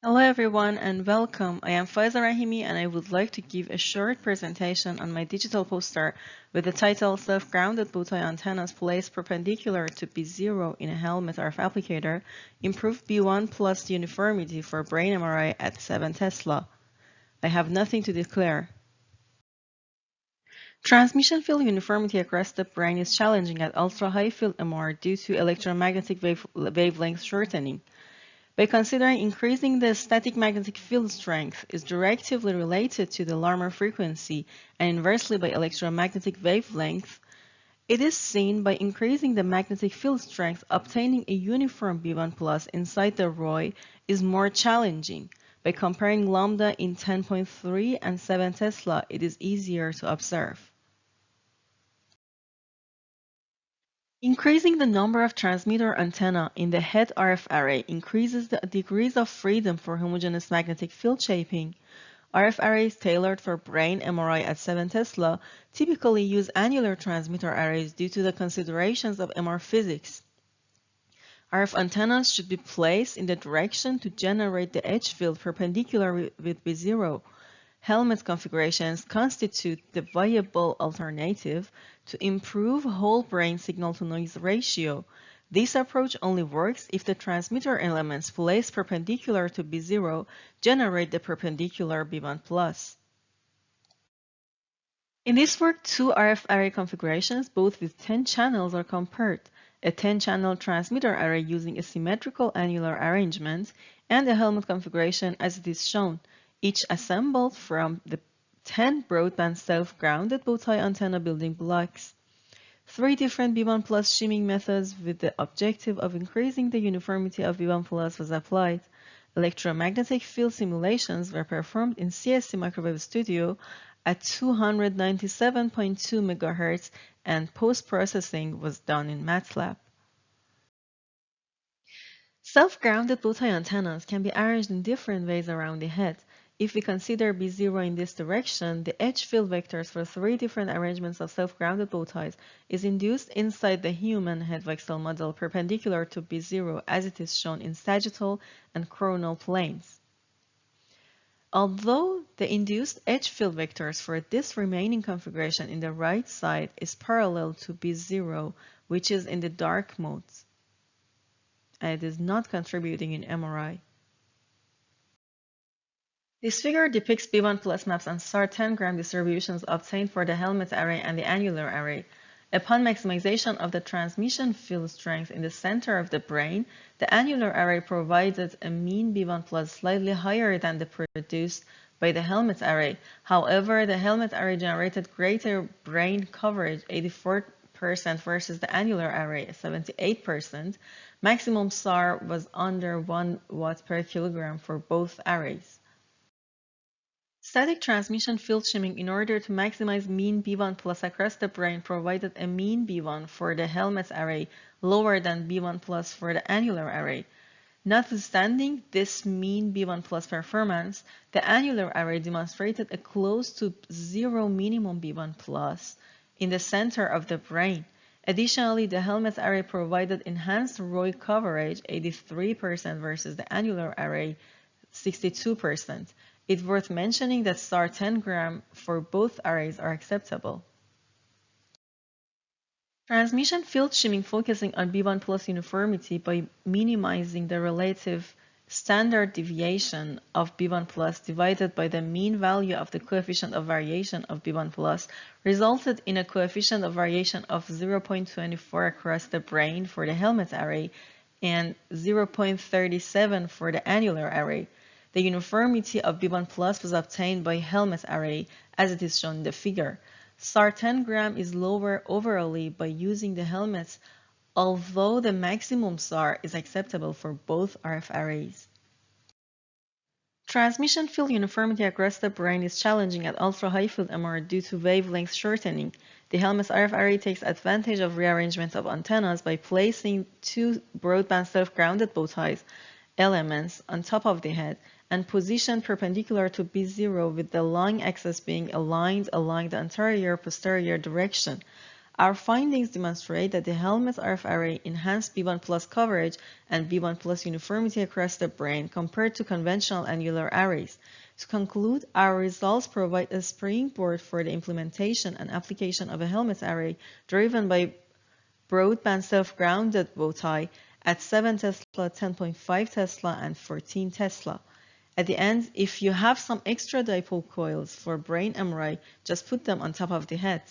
Hello everyone and welcome. I am Faiza Rahimi and I would like to give a short presentation on my digital poster with the title Self-Grounded Bowtie Antennas Placed Perpendicular to B0 in a Helmet RF Applicator Improve B1 plus Uniformity for Brain MRI at 7 Tesla. I have nothing to declare. Transmission field uniformity across the brain is challenging at ultra-high field MR due to electromagnetic wavelength shortening. By considering increasing the static magnetic field strength is directively related to the Larmor frequency and inversely by electromagnetic wavelength, it is seen by increasing the magnetic field strength, obtaining a uniform B1 plus inside the ROI is more challenging. By comparing lambda in 10.3 and 7 Tesla, it is easier to observe. Increasing the number of transmitter antenna in the head RF array increases the degrees of freedom for homogeneous magnetic field shaping. RF arrays tailored for brain MRI at 7 Tesla typically use annular transmitter arrays due to the considerations of MR physics. RF antennas should be placed in the direction to generate the edge field perpendicular with B0. Helmet configurations constitute the viable alternative to improve whole brain signal-to-noise ratio. This approach only works if the transmitter elements placed perpendicular to B0 generate the perpendicular B1+. In this work, two RF array configurations, both with 10 channels, are compared. A 10-channel transmitter array using a symmetrical annular arrangement and a helmet configuration as it is shown, each assembled from the 10 broadband self-grounded bowtie antenna building blocks. 3 different B1 plus shimming methods with the objective of increasing the uniformity of B1 plus was applied. Electromagnetic field simulations were performed in CST Microwave Studio at 297.2 MHz and post-processing was done in MATLAB. Self-grounded bowtie antennas can be arranged in different ways around the head. If we consider B0 in this direction, the edge field vectors for 3 different arrangements of self-grounded bowties is induced inside the human head voxel model perpendicular to B0 as it is shown in sagittal and coronal planes. Although the induced edge field vectors for this remaining configuration in the right side is parallel to B0, which is in the dark modes, and it is not contributing in MRI. This figure depicts B1 plus maps and SAR 10-gram distributions obtained for the helmet array and the annular array. Upon maximization of the transmission field strength in the center of the brain, the annular array provided a mean B1 plus slightly higher than the produced by the helmet array. However, the helmet array generated greater brain coverage, 84% versus the annular array, 78%. Maximum SAR was under 1 watt per kilogram for both arrays. Static transmission field shimming in order to maximize mean B1 plus across the brain provided a mean B1 for the helmet array lower than B1 plus for the annular array. Notwithstanding this mean B1 plus performance, the annular array demonstrated a close to 0 minimum B1 plus in the center of the brain. Additionally, the helmet array provided enhanced ROI coverage, 83% versus the annular array, 62%. It's worth mentioning that SAR 10-gram for both arrays are acceptable. Transmission field shimming focusing on B1 plus uniformity by minimizing the relative standard deviation of B1 plus divided by the mean value of the coefficient of variation of B1 plus resulted in a coefficient of variation of 0.24 across the brain for the helmet array and 0.37 for the annular array. The uniformity of B1 plus was obtained by helmet array as it is shown in the figure. SAR 10-gram is lower overall by using the helmets, although the maximum SAR is acceptable for both RF arrays. Transmission field uniformity across the brain is challenging at ultra-high field MR due to wavelength shortening. The helmet's RF array takes advantage of rearrangement of antennas by placing 2 broadband self-grounded bowties elements on top of the head and positioned perpendicular to B0 with the long axis being aligned along the anterior-posterior direction. Our findings demonstrate that the helmet RF array enhanced B1 plus coverage and B1 plus uniformity across the brain compared to conventional annular arrays. To conclude, our results provide a springboard for the implementation and application of a helmet array driven by broadband self-grounded bowtie at 7 Tesla, 10.5 Tesla, and 14 Tesla. At the end, if you have some extra dipole coils for brain MRI, just put them on top of the head.